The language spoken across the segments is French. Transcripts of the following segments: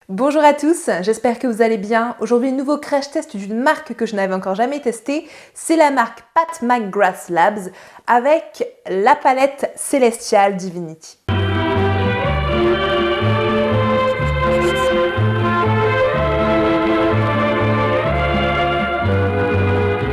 Bonjour à tous, j'espère que vous allez bien. Aujourd'hui, nouveau crash test d'une marque que je n'avais encore jamais testée. C'est la marque Pat McGrath Labs avec la palette Celestial Divinity.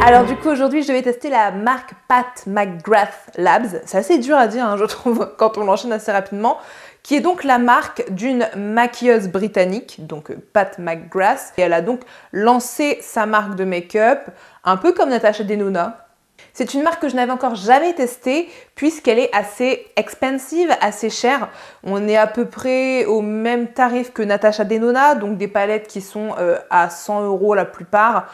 Alors du coup aujourd'hui je vais tester la marque Pat McGrath Labs, c'est assez dur à dire hein, je trouve quand on l'enchaîne assez rapidement, qui est donc la marque d'une maquilleuse britannique, donc Pat McGrath, et elle a donc lancé sa marque de make-up, un peu comme Natasha Denona. C'est une marque que je n'avais encore jamais testée puisqu'elle est assez expensive, assez chère. On est à peu près au même tarif que Natasha Denona, donc des palettes qui sont à 100 € la plupart.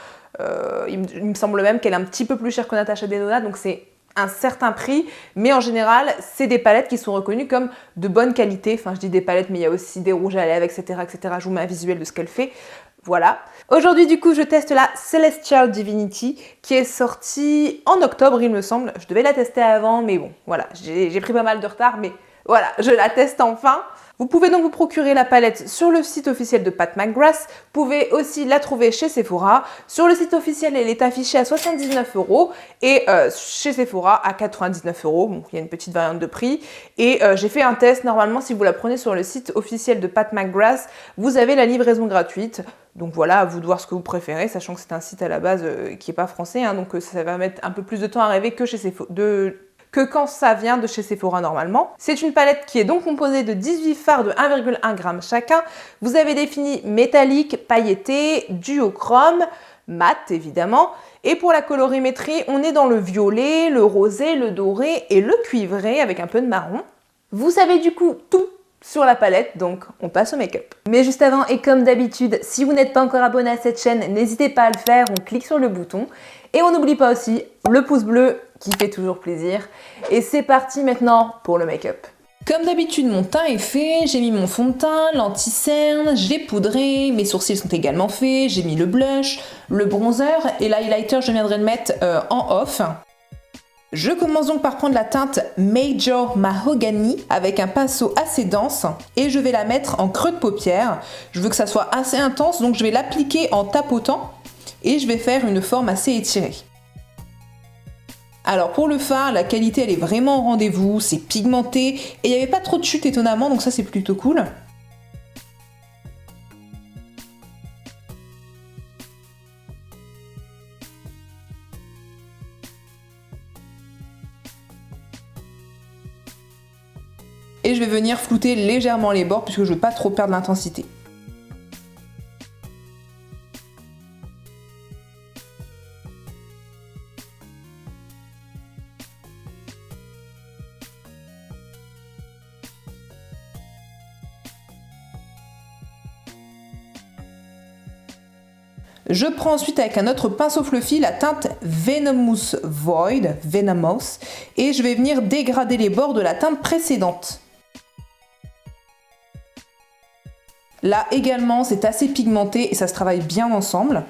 Il me semble même qu'elle est un petit peu plus chère que Natasha Denona, donc c'est un certain prix, mais en général, c'est des palettes qui sont reconnues comme de bonne qualité. Enfin, je dis des palettes, mais il y a aussi des rouges à lèvres, etc., etc. Je vous mets un visuel de ce qu'elle fait. Voilà. Aujourd'hui, du coup, je teste la Celestial Divinity qui est sortie en octobre, il me semble. Je devais la tester avant, mais bon, voilà. J'ai pris pas mal de retard, mais voilà, je la teste enfin. Vous pouvez donc vous procurer la palette sur le site officiel de Pat McGrath. Vous pouvez aussi la trouver chez Sephora. Sur le site officiel, elle est affichée à 79 € et chez Sephora à 99 €. Bon, il y a une petite variante de prix. Et j'ai fait un test. Normalement, si vous la prenez sur le site officiel de Pat McGrath, vous avez la livraison gratuite. Donc voilà, à vous de voir ce que vous préférez, sachant que c'est un site à la base qui n'est pas français, hein, donc ça va mettre un peu plus de temps à arriver que chez Sephora. Que quand ça vient de chez Sephora normalement. C'est une palette qui est donc composée de 18 fards de 1,1 g chacun. Vous avez des finis métalliques, pailletés, duochrome, mat évidemment. Et pour la colorimétrie, on est dans le violet, le rosé, le doré et le cuivré avec un peu de marron. Vous savez du coup tout sur la palette, donc on passe au make-up. Mais juste avant, et comme d'habitude, si vous n'êtes pas encore abonné à cette chaîne, n'hésitez pas à le faire, on clique sur le bouton. Et on n'oublie pas aussi le pouce bleu qui fait toujours plaisir. Et c'est parti maintenant pour le make-up. Comme d'habitude, mon teint est fait, j'ai mis mon fond de teint, l'anti-cerne, j'ai poudré, mes sourcils sont également faits, j'ai mis le blush, le bronzer et l'highlighter, je viendrai le mettre en off. Je commence donc par prendre la teinte Major Mahogany avec un pinceau assez dense et je vais la mettre en creux de paupière. Je veux que ça soit assez intense, donc je vais l'appliquer en tapotant et je vais faire une forme assez étirée. Alors pour le fard, la qualité elle est vraiment au rendez-vous, c'est pigmenté et il n'y avait pas trop de chute étonnamment, donc ça c'est plutôt cool. Et je vais venir flouter légèrement les bords puisque je ne veux pas trop perdre l'intensité. Je prends ensuite avec un autre pinceau fluffy la teinte Venomous Void, Venomous, et je vais venir dégrader les bords de la teinte précédente. Là également, c'est assez pigmenté et ça se travaille bien ensemble.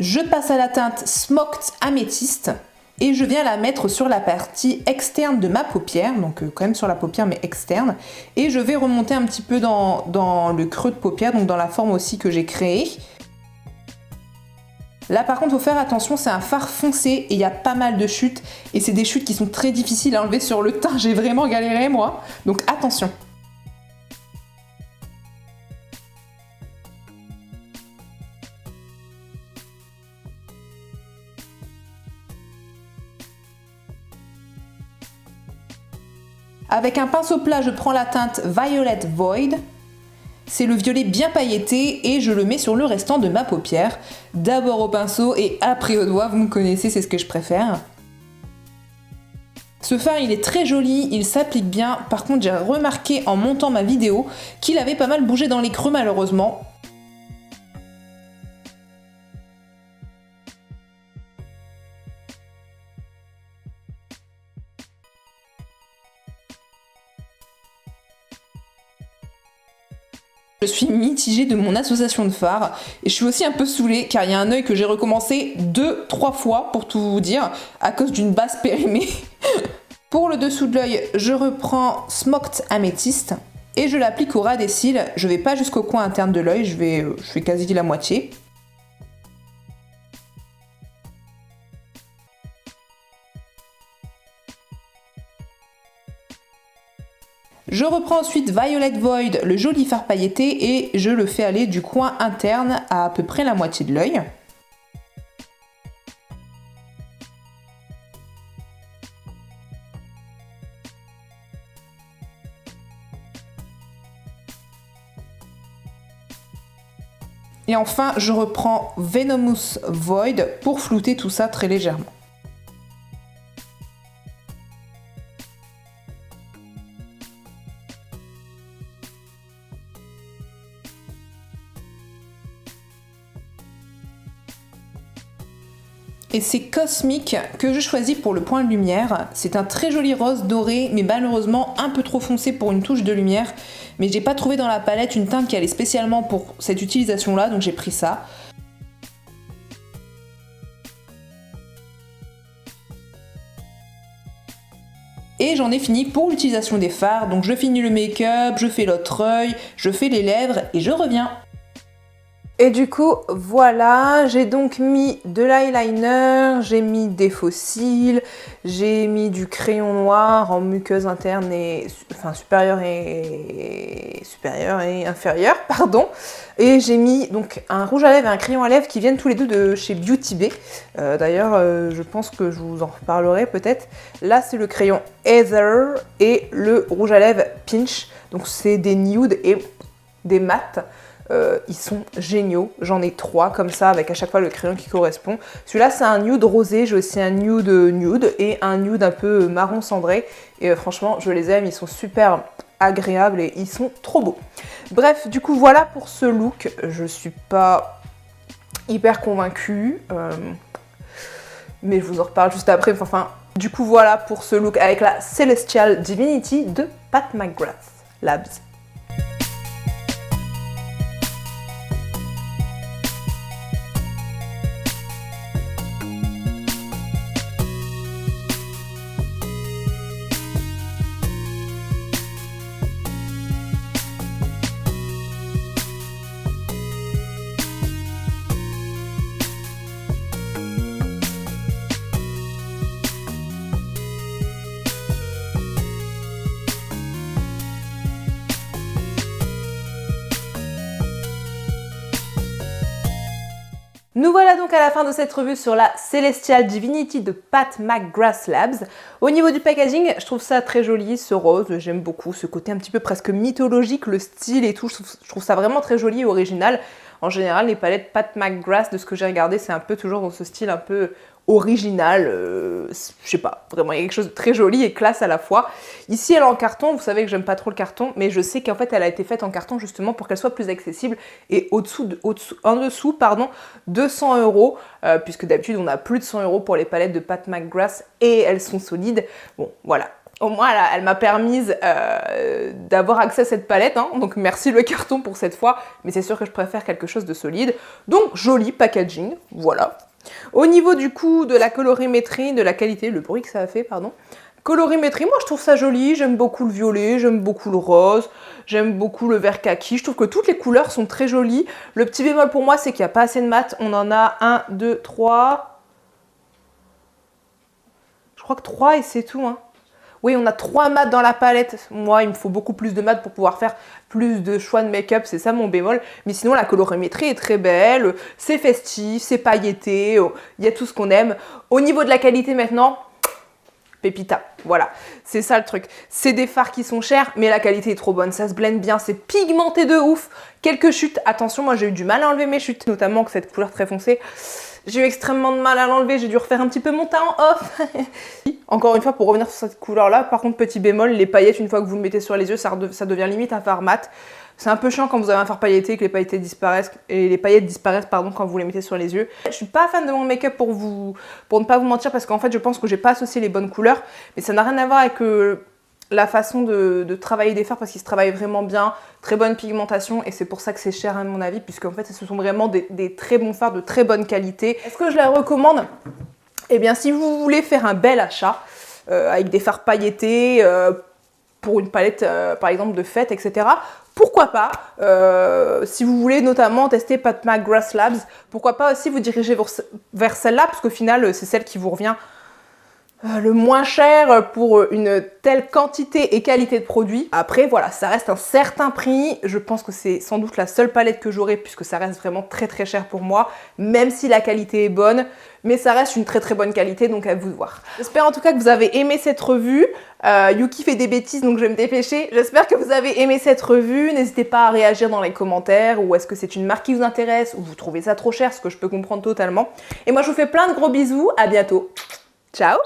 Je passe à la teinte Smoked Amethyst et je viens la mettre sur la partie externe de ma paupière, donc quand même sur la paupière mais externe, et je vais remonter un petit peu dans le creux de paupière, donc dans la forme aussi que j'ai créée. Là par contre, il faut faire attention, c'est un fard foncé et il y a pas mal de chutes, et c'est des chutes qui sont très difficiles à enlever sur le teint, j'ai vraiment galéré moi, donc attention. Avec un pinceau plat, je prends la teinte Violet Void. C'est le violet bien pailleté et je le mets sur le restant de ma paupière. D'abord au pinceau et après au doigt, vous me connaissez, c'est ce que je préfère. Ce fard il est très joli, il s'applique bien. Par contre j'ai remarqué en montant ma vidéo qu'il avait pas mal bougé dans les creux malheureusement. Je suis mitigée de mon association de fards et je suis aussi un peu saoulée car il y a un œil que j'ai recommencé 2-3 fois pour tout vous dire à cause d'une base périmée. Pour le dessous de l'œil, je reprends Smoked Amethyst et je l'applique au ras des cils. Je vais pas jusqu'au coin interne de l'œil, je fais quasi la moitié. Je reprends ensuite Violet Void, le joli fard pailleté, et je le fais aller du coin interne à peu près la moitié de l'œil. Et enfin, je reprends Venomous Void pour flouter tout ça très légèrement. Et c'est Cosmic que je choisis pour le point de lumière. C'est un très joli rose doré, mais malheureusement un peu trop foncé pour une touche de lumière. Mais j'ai pas trouvé dans la palette une teinte qui allait spécialement pour cette utilisation-là, donc j'ai pris ça. Et j'en ai fini pour l'utilisation des fards, donc je finis le make-up, je fais l'autre œil, je fais les lèvres et je reviens. Et du coup, voilà, j'ai donc mis de l'eyeliner, j'ai mis des faux cils, j'ai mis du crayon noir en muqueuse interne et supérieure et inférieure, pardon. Et j'ai mis donc un rouge à lèvres et un crayon à lèvres qui viennent tous les deux de chez Beauty Bay. D'ailleurs, je pense que je vous en reparlerai peut-être. Là, c'est le crayon Heather et le rouge à lèvres Pinch. Donc c'est des nudes et des mats. Ils sont géniaux, j'en ai 3 comme ça avec à chaque fois le crayon qui correspond. Celui-là c'est un nude rosé, j'ai aussi un nude et un nude un peu marron cendré et franchement je les aime, ils sont super agréables et ils sont trop beaux. Bref, du coup voilà pour ce look, je suis pas hyper convaincue, mais je vous en reparle juste après. Enfin, du coup voilà pour ce look avec la Celestial Divinity de Pat McGrath Labs. Nous voilà donc à la fin de cette revue sur la Celestial Divinity de Pat McGrath Labs. Au niveau du packaging, je trouve ça très joli, ce rose, j'aime beaucoup ce côté un petit peu presque mythologique, le style et tout, je trouve ça vraiment très joli et original. En général, les palettes Pat McGrath, de ce que j'ai regardé, c'est un peu toujours dans ce style un peu original, je sais pas, vraiment il y a quelque chose de très joli et classe à la fois. Ici elle est en carton, vous savez que j'aime pas trop le carton, mais je sais qu'en fait elle a été faite en carton justement pour qu'elle soit plus accessible et en dessous, 200 €, puisque d'habitude on a plus de 100 € pour les palettes de Pat McGrath et elles sont solides. Bon voilà. Au moins, elle m'a permise d'avoir accès à cette palette, hein. Donc merci le carton pour cette fois, mais c'est sûr que je préfère quelque chose de solide. Donc joli packaging, voilà. Au niveau du coup de la colorimétrie, de la qualité, le bruit que ça a fait, pardon. Colorimétrie, moi je trouve ça joli, j'aime beaucoup le violet, j'aime beaucoup le rose, j'aime beaucoup le vert kaki, je trouve que toutes les couleurs sont très jolies. Le petit bémol pour moi, c'est qu'il n'y a pas assez de mat, on en a 1, 2, 3... Je crois que 3 et c'est tout, hein. Oui, on a 3 mats dans la palette. Moi, il me faut beaucoup plus de mats pour pouvoir faire plus de choix de make-up. C'est ça mon bémol. Mais sinon, la colorimétrie est très belle. C'est festif, c'est pailleté. Il y a tout ce qu'on aime. Au niveau de la qualité maintenant, pépita. Voilà, c'est ça le truc. C'est des fards qui sont chers, mais la qualité est trop bonne. Ça se blende bien, c'est pigmenté de ouf. Quelques chutes. Attention, moi j'ai eu du mal à enlever mes chutes, notamment que cette couleur très foncée. J'ai eu extrêmement de mal à l'enlever, j'ai dû refaire un petit peu mon teint en off. Encore une fois, pour revenir sur cette couleur-là, par contre, petit bémol, les paillettes, une fois que vous le mettez sur les yeux, ça devient limite un fard mat. C'est un peu chiant quand vous avez un fard pailleté, que les paillettes disparaissent, quand vous les mettez sur les yeux. Je suis pas fan de mon make-up pour ne pas vous mentir, parce qu'en fait, je pense que j'ai pas associé les bonnes couleurs, mais ça n'a rien à voir avec la façon de travailler des fards parce qu'ils se travaillent vraiment bien, très bonne pigmentation et c'est pour ça que c'est cher à mon avis puisque en fait ce sont vraiment des très bons fards de très bonne qualité. Est-ce que je la recommande? Eh bien si vous voulez faire un bel achat avec des fards pailletés pour une palette par exemple de fête, etc. Pourquoi pas, si vous voulez notamment tester Pat McGrath Labs, pourquoi pas aussi vous diriger vers celle-là parce qu'au final c'est celle qui vous revient le moins cher pour une telle quantité et qualité de produit. Après voilà, ça reste un certain prix, je pense que c'est sans doute la seule palette que j'aurai puisque ça reste vraiment très très cher pour moi, même si la qualité est bonne, mais ça reste une très très bonne qualité, donc à vous de voir. J'espère en tout cas que vous avez aimé cette revue. Yuki fait des bêtises donc je vais me dépêcher. J'espère que vous avez aimé cette revue, n'hésitez pas à réagir dans les commentaires, ou est-ce que c'est une marque qui vous intéresse, ou vous trouvez ça trop cher, ce que je peux comprendre totalement. Et moi je vous fais plein de gros bisous, à bientôt. Ciao!